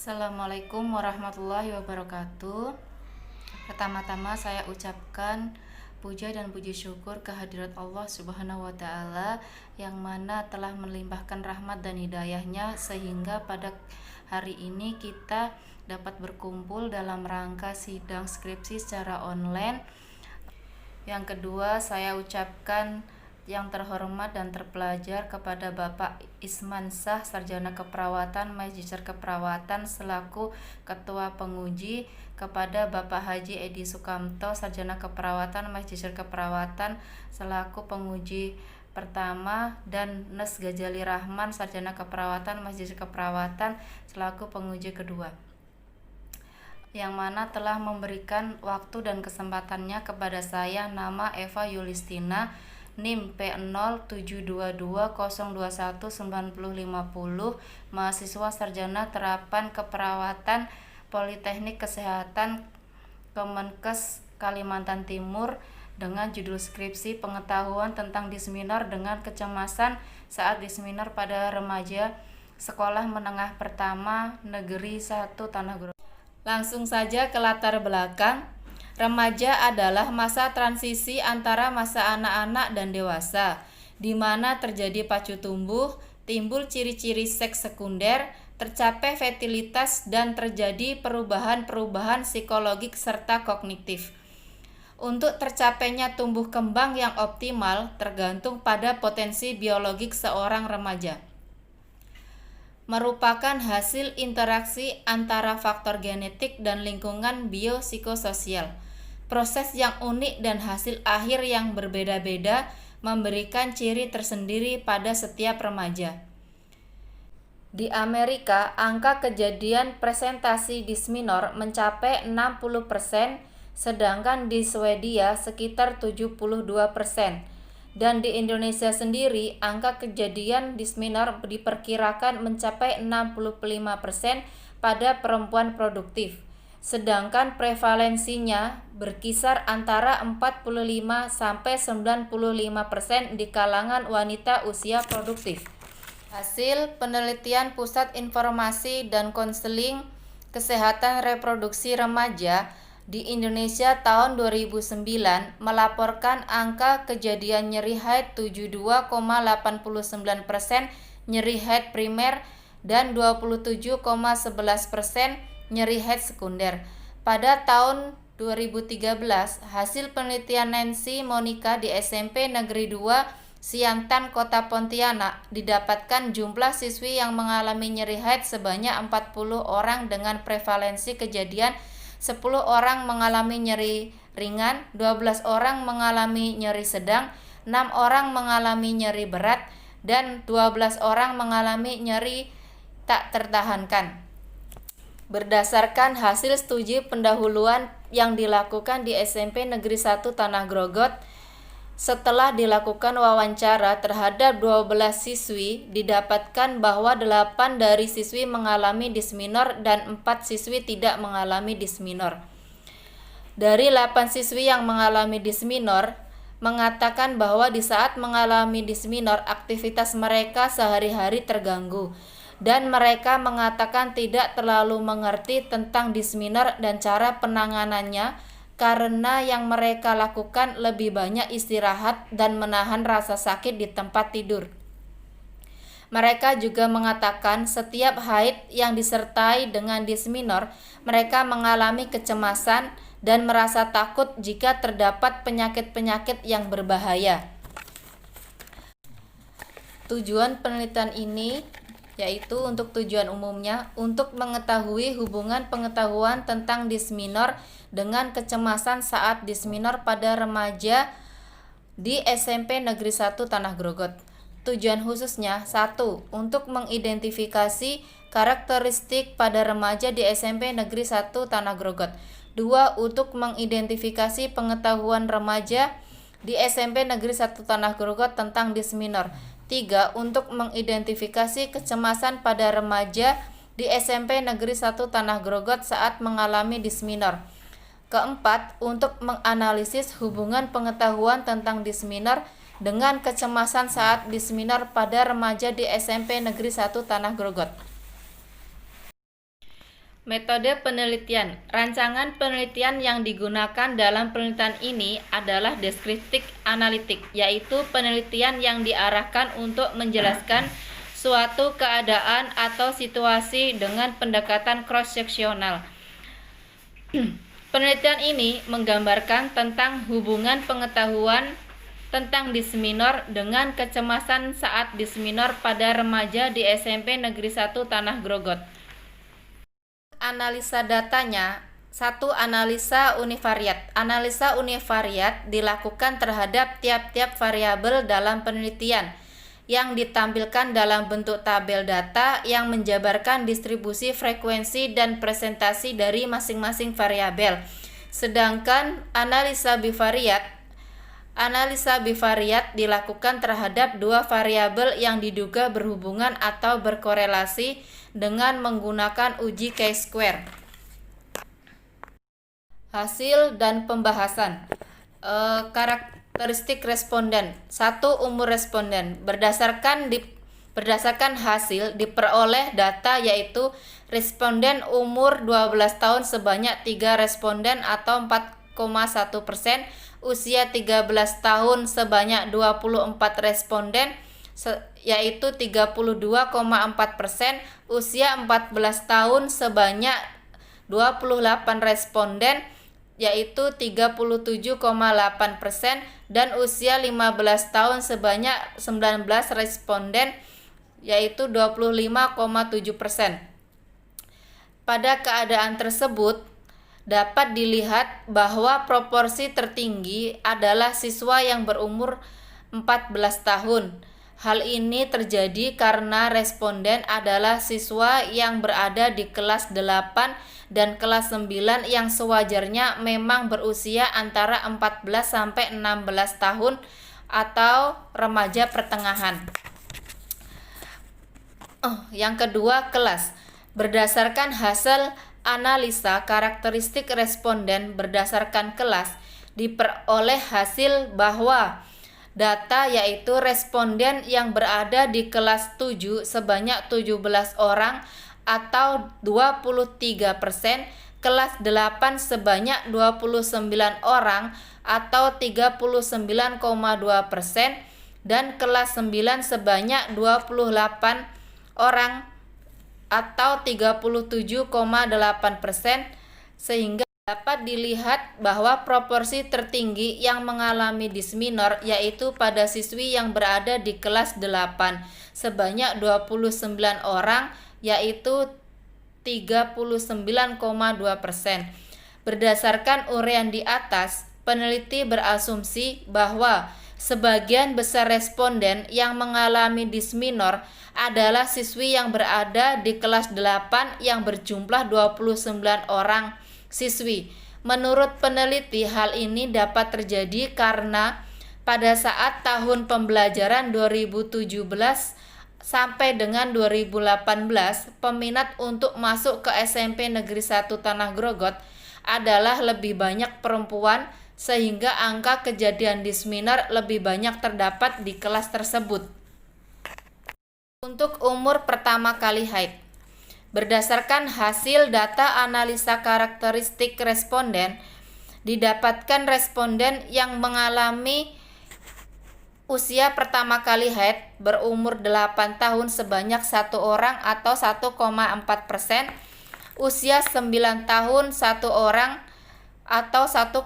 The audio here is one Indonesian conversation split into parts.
Assalamualaikum warahmatullahi wabarakatuh. Pertama-tama saya ucapkan puja dan puji syukur kehadirat Allah Subhanahu wa Ta'ala, yang mana telah melimpahkan rahmat dan hidayahnya sehingga pada hari ini kita dapat berkumpul dalam rangka sidang skripsi secara online. Yang kedua, saya ucapkan yang terhormat dan terpelajar kepada Bapak Ismansah, Sarjana Keperawatan, Magister Keperawatan selaku Ketua Penguji, kepada Bapak Haji Edi Sukamto, Sarjana Keperawatan, Magister Keperawatan selaku Penguji pertama, dan Nes Gajali Rahman, Sarjana Keperawatan, Magister Keperawatan selaku Penguji kedua, yang mana telah memberikan waktu dan kesempatannya kepada saya. Nama Eva Yulistina, NIM P07220219050, mahasiswa sarjana terapan keperawatan Politeknik Kesehatan Kemenkes Kalimantan Timur, dengan judul skripsi pengetahuan tentang disminor dengan kecemasan saat disminor pada remaja Sekolah Menengah Pertama Negeri 1 Tanah Grogol. Langsung saja ke latar belakang. Remaja adalah masa transisi antara masa anak-anak dan dewasa, di mana terjadi pacu tumbuh, timbul ciri-ciri seks sekunder, tercapai fertilitas, dan terjadi perubahan-perubahan psikologik serta kognitif. Untuk tercapainya tumbuh kembang yang optimal tergantung pada potensi biologik seorang remaja, merupakan hasil interaksi antara faktor genetik dan lingkungan biopsikososial. Proses yang unik dan hasil akhir yang berbeda-beda memberikan ciri tersendiri pada setiap remaja. Di Amerika, angka kejadian presentasi disminor mencapai 60%, sedangkan di Swedia sekitar 72%. Dan di Indonesia sendiri, angka kejadian disminor diperkirakan mencapai 65% pada perempuan produktif, sedangkan prevalensinya berkisar antara 45-95% di kalangan wanita usia produktif. Hasil penelitian Pusat Informasi dan Konseling Kesehatan Reproduksi Remaja di Indonesia tahun 2009 melaporkan angka kejadian nyeri haid 72,89% nyeri haid primer dan 27,11% nyeri haid sekunder. Pada tahun 2013, hasil penelitian Nancy Monica di SMP Negeri 2 Siantan, Kota Pontianak, didapatkan jumlah siswi yang mengalami nyeri haid sebanyak 40 orang dengan prevalensi kejadian 10 orang mengalami nyeri ringan, 12 orang mengalami nyeri sedang, 6 orang mengalami nyeri berat, dan 12 orang mengalami nyeri tak tertahankan. Berdasarkan hasil studi pendahuluan yang dilakukan di SMP Negeri 1 Tanah Grogol, setelah dilakukan wawancara terhadap 12 siswi, didapatkan bahwa 8 dari siswi mengalami disminor dan 4 siswi tidak mengalami disminor. Dari 8 siswi yang mengalami disminor, mengatakan bahwa di saat mengalami disminor, aktivitas mereka sehari-hari terganggu, dan mereka mengatakan tidak terlalu mengerti tentang disminor dan cara penanganannya, karena yang mereka lakukan lebih banyak istirahat dan menahan rasa sakit di tempat tidur. Mereka juga mengatakan setiap haid yang disertai dengan disminor, mereka mengalami kecemasan dan merasa takut jika terdapat penyakit-penyakit yang berbahaya. Tujuan penelitian ini yaitu untuk tujuan umumnya untuk mengetahui hubungan pengetahuan tentang disminor dengan kecemasan saat disminor pada remaja di SMP Negeri 1 Tanah Grogol. Tujuan khususnya: 1. Untuk mengidentifikasi karakteristik pada remaja di SMP Negeri 1 Tanah Grogol. 2. Untuk mengidentifikasi pengetahuan remaja di SMP Negeri 1 Tanah Grogol tentang disminor. 3. Untuk mengidentifikasi kecemasan pada remaja di SMP Negeri 1 Tanah Grogol saat mengalami disminor. Keempat, untuk menganalisis hubungan pengetahuan tentang disminor dengan kecemasan saat disminor pada remaja di SMP Negeri 1 Tanah Grogol. Metode penelitian. Rancangan penelitian yang digunakan dalam penelitian ini adalah deskriptif analitik, yaitu penelitian yang diarahkan untuk menjelaskan suatu keadaan atau situasi dengan pendekatan cross-seksional. Penelitian ini menggambarkan tentang hubungan pengetahuan tentang disminor dengan kecemasan saat disminor pada remaja di SMP Negeri 1 Tanah Grogot. Analisa datanya. 1. Analisa univariat. Analisa univariat dilakukan terhadap tiap-tiap variabel dalam penelitian yang ditampilkan dalam bentuk tabel data yang menjabarkan distribusi frekuensi dan presentasi dari masing-masing variabel. Sedangkan analisa bivariat dilakukan terhadap dua variabel yang diduga berhubungan atau berkorelasi dengan menggunakan uji chi-square. Hasil dan pembahasan. Karakteristik responden. 1. Umur responden. Berdasarkan hasil diperoleh data yaitu responden umur 12 tahun sebanyak 3 responden atau 4,1%, usia 13 tahun sebanyak 24 responden yaitu 32,4%, usia 14 tahun sebanyak 28 responden yaitu 37,8%, dan usia 15 tahun sebanyak 19 responden yaitu 25,7%. Pada keadaan tersebut dapat dilihat bahwa proporsi tertinggi adalah siswa yang berumur 14 tahun. Hal ini terjadi karena responden adalah siswa yang berada di kelas 8 dan kelas 9 yang sewajarnya memang berusia antara 14 sampai 16 tahun atau remaja pertengahan. Yang kedua, kelas. Berdasarkan hasil analisa karakteristik responden berdasarkan kelas, diperoleh hasil bahwa data yaitu responden yang berada di kelas 7 sebanyak 17 orang atau 23%, kelas 8 sebanyak 29 orang atau 39,2%, dan kelas 9 sebanyak 28 orang atau 37,8%, sehingga dapat dilihat bahwa proporsi tertinggi yang mengalami disminor yaitu pada siswi yang berada di kelas 8 sebanyak 29 orang yaitu 39,2%. Berdasarkan uraian di atas, peneliti berasumsi bahwa sebagian besar responden yang mengalami disminor adalah siswi yang berada di kelas 8 yang berjumlah 29 orang siswi. Menurut peneliti, hal ini dapat terjadi karena pada saat tahun pembelajaran 2017 sampai dengan 2018, peminat untuk masuk ke SMP Negeri 1 Tanah Grogot adalah lebih banyak perempuan, sehingga angka kejadian disminor lebih banyak terdapat di kelas tersebut. Untuk umur pertama kali haid. Berdasarkan hasil data analisa karakteristik responden, didapatkan responden yang mengalami usia pertama kali haid berumur 8 tahun sebanyak 1 orang atau 1,4%, usia 9 tahun 1 orang atau 1,4%,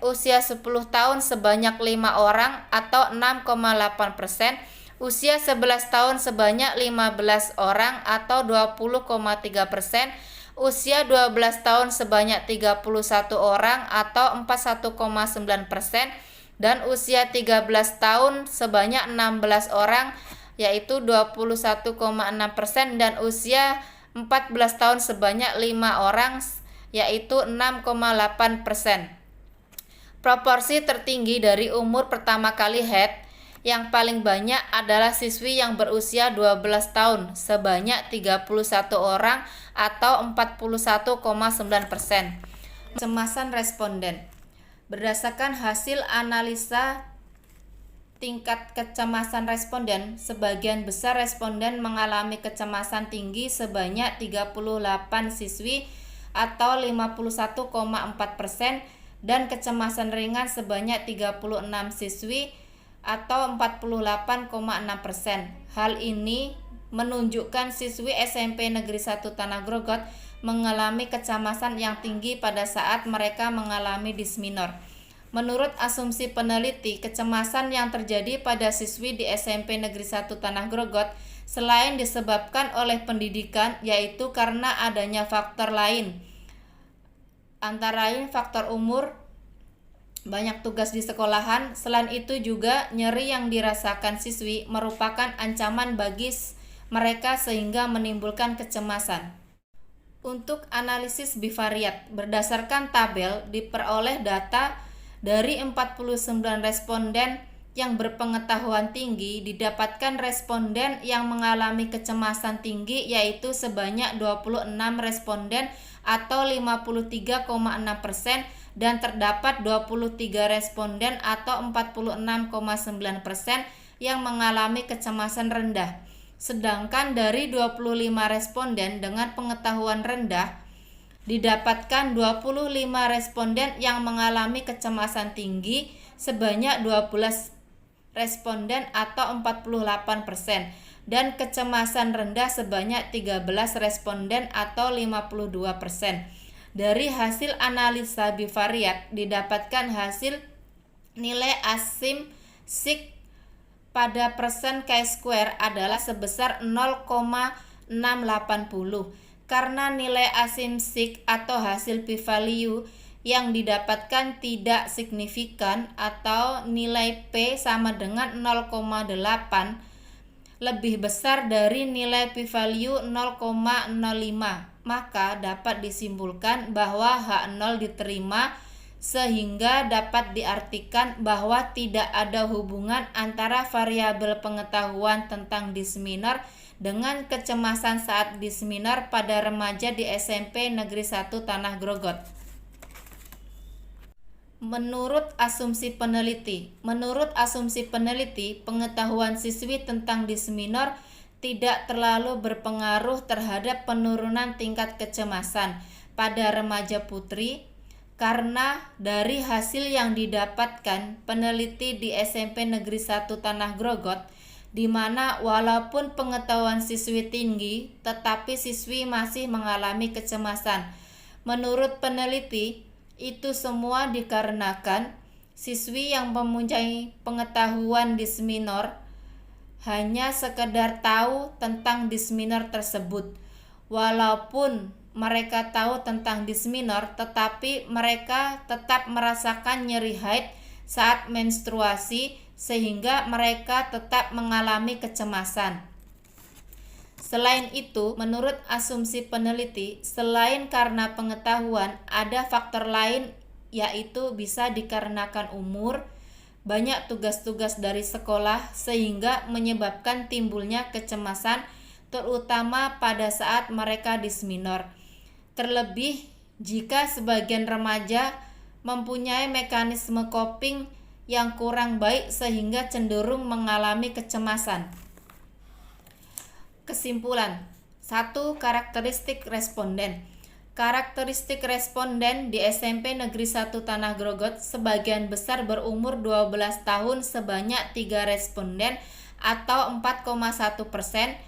usia 10 tahun sebanyak 5 orang atau 6,8%, usia 11 tahun sebanyak 15 orang atau 20,3%, usia 12 tahun sebanyak 31 orang atau 41,9%, dan usia 13 tahun sebanyak 16 orang yaitu 21,6%, dan usia 14 tahun sebanyak 5 orang yaitu 6,8%. Proporsi tertinggi dari umur pertama kali haid yang paling banyak adalah siswi yang berusia 12 tahun sebanyak 31 orang atau 41,9%. Kecemasan responden. Berdasarkan hasil analisa tingkat kecemasan responden, sebagian besar responden mengalami kecemasan tinggi sebanyak 38 siswi atau 51,4% dan kecemasan ringan sebanyak 36 siswi atau 48,6%. Hal ini menunjukkan siswi SMP Negeri 1 Tanah Grogot mengalami kecemasan yang tinggi pada saat mereka mengalami disminor. Menurut asumsi peneliti, kecemasan yang terjadi pada siswi di SMP Negeri 1 Tanah Grogot selain disebabkan oleh pendidikan, yaitu karena adanya faktor lain, antara lain faktor umur, banyak tugas di sekolahan. Selain itu juga nyeri yang dirasakan siswi merupakan ancaman bagi mereka sehingga menimbulkan kecemasan. Untuk analisis bivariat, berdasarkan tabel diperoleh data dari 49 responden yang berpengetahuan tinggi, didapatkan responden yang mengalami kecemasan tinggi yaitu sebanyak 26 responden atau 53,6% dan terdapat 23 responden atau 46,9% yang mengalami kecemasan rendah. Sedangkan dari 25 responden dengan pengetahuan rendah, didapatkan 25 responden yang mengalami kecemasan tinggi sebanyak 12 responden atau 48% dan kecemasan rendah sebanyak 13 responden atau 52%. Dari hasil analisa bivariat didapatkan hasil nilai asim-sik pada persen chi-square adalah sebesar 0,680. Karena nilai asim-sik atau hasil p-value yang didapatkan tidak signifikan atau nilai P sama dengan 0,8 lebih besar dari nilai p-value 0,05, maka dapat disimpulkan bahwa H0 diterima sehingga dapat diartikan bahwa tidak ada hubungan antara variabel pengetahuan tentang disminor dengan kecemasan saat disminor pada remaja di SMP Negeri 1 Tanah Grogot. Menurut asumsi peneliti, pengetahuan siswi tentang disminor tidak terlalu berpengaruh terhadap penurunan tingkat kecemasan pada remaja putri, karena dari hasil yang didapatkan peneliti di SMP Negeri 1 Tanah Grogot, di mana walaupun pengetahuan siswi tinggi, tetapi siswi masih mengalami kecemasan. Menurut peneliti, itu semua dikarenakan siswi yang mempunyai pengetahuan disminor hanya sekedar tahu tentang disminor tersebut. Walaupun mereka tahu tentang disminor, tetapi mereka tetap merasakan nyeri haid saat menstruasi sehingga mereka tetap mengalami kecemasan. Selain itu, menurut asumsi peneliti, selain karena pengetahuan, ada faktor lain yaitu bisa dikarenakan umur, banyak tugas-tugas dari sekolah sehingga menyebabkan timbulnya kecemasan terutama pada saat mereka disminor. Terlebih jika sebagian remaja mempunyai mekanisme coping yang kurang baik sehingga cenderung mengalami kecemasan. Kesimpulan. 1. Karakteristik responden. Karakteristik responden di SMP Negeri 1 Tanah Grogot sebagian besar berumur 12 tahun sebanyak 3 responden atau 4,1%,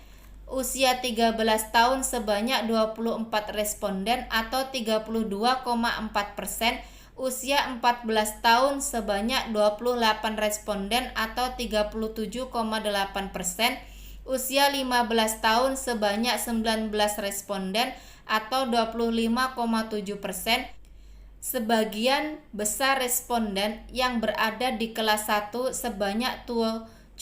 usia 13 tahun sebanyak 24 responden atau 32,4%, usia 14 tahun sebanyak 28 responden atau 37,8%, usia 15 tahun sebanyak 19 responden atau 25,7%. Sebagian besar responden yang berada di kelas 1 sebanyak 17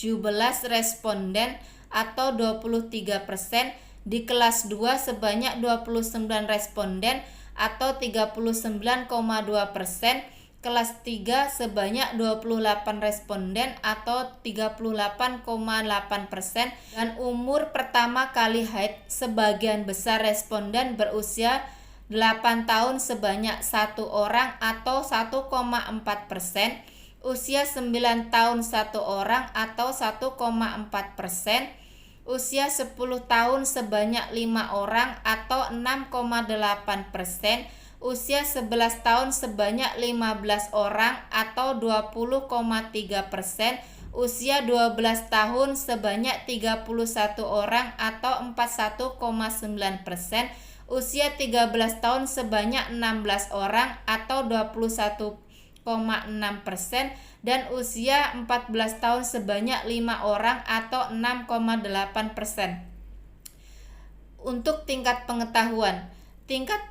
responden atau 23%, di kelas 2 sebanyak 29 responden atau 39,2%, kelas 3 sebanyak 28 responden atau 38,8%, dan umur pertama kali haid sebagian besar responden berusia 8 tahun sebanyak 1 orang atau 1,4%, usia 9 tahun 1 orang atau 1,4%, usia 10 tahun sebanyak 5 orang atau 6,8%, usia 11 tahun sebanyak 15 orang atau 20,3%, usia 12 tahun sebanyak 31 orang atau 41,9%, usia 13 tahun sebanyak 16 orang atau 21,6%, dan usia 14 tahun sebanyak 5 orang atau 6,8%. Untuk tingkat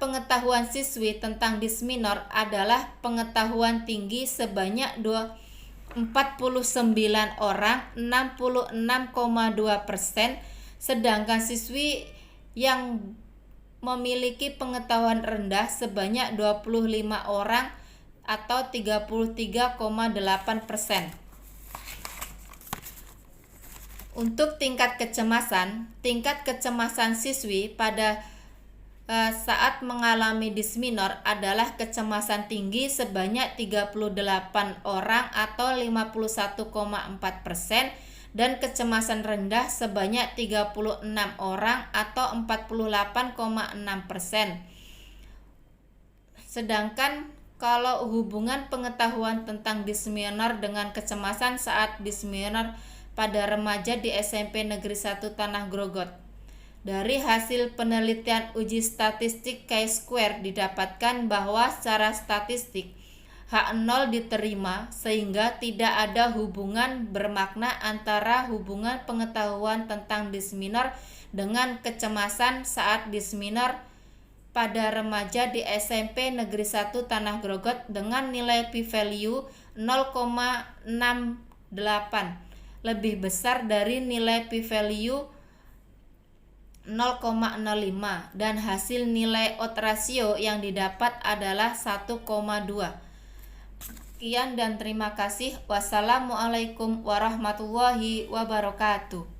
pengetahuan siswi tentang disminor adalah pengetahuan tinggi sebanyak 49 orang, 66,2%, sedangkan siswi yang memiliki pengetahuan rendah sebanyak 25 orang atau 33,8%. Untuk tingkat kecemasan siswi pada saat mengalami disminor adalah kecemasan tinggi sebanyak 38 orang atau 51,4%, dan kecemasan rendah sebanyak 36 orang atau 48,6%. Sedangkan kalau hubungan pengetahuan tentang disminor dengan kecemasan saat disminor pada remaja di SMP Negeri 1 Tanah Grogot. Dari hasil penelitian uji statistik chi-square didapatkan bahwa secara statistik H0 diterima sehingga tidak ada hubungan bermakna antara hubungan pengetahuan tentang disminor dengan kecemasan saat disminor pada remaja di SMP Negeri 1 Tanah Grogot dengan nilai p-value 0,68 lebih besar dari nilai p-value 0,05 dan hasil nilai odds ratio yang didapat adalah 1,2. Sekian dan terima kasih. Wassalamualaikum warahmatullahi wabarakatuh.